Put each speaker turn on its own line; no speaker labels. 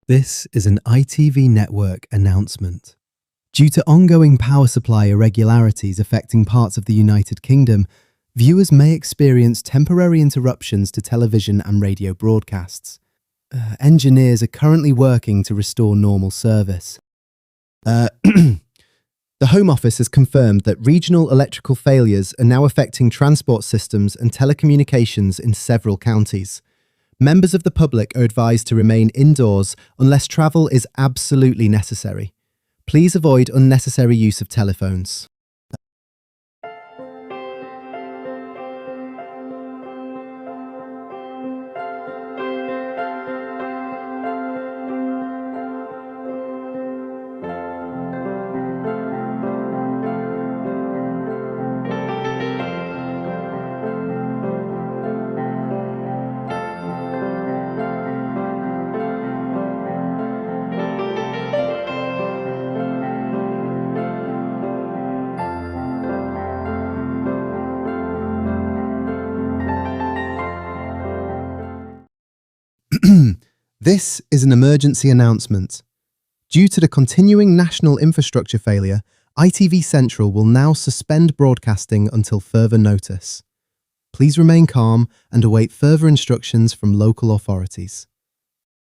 This is an ITV network announcement. Due to ongoing power supply irregularities affecting parts of the United Kingdom, viewers may experience temporary interruptions to television and radio broadcasts. Engineers are currently working to restore normal service. The Home Office has confirmed that regional electrical failures are now affecting transport systems and telecommunications in several counties. Members of the public are advised to remain indoors unless travel is absolutely necessary. Please avoid unnecessary use of telephones. This is an emergency announcement. Due to the continuing national infrastructure failure, ITV Central will now suspend broadcasting until further notice. Please remain calm and await further instructions from local authorities.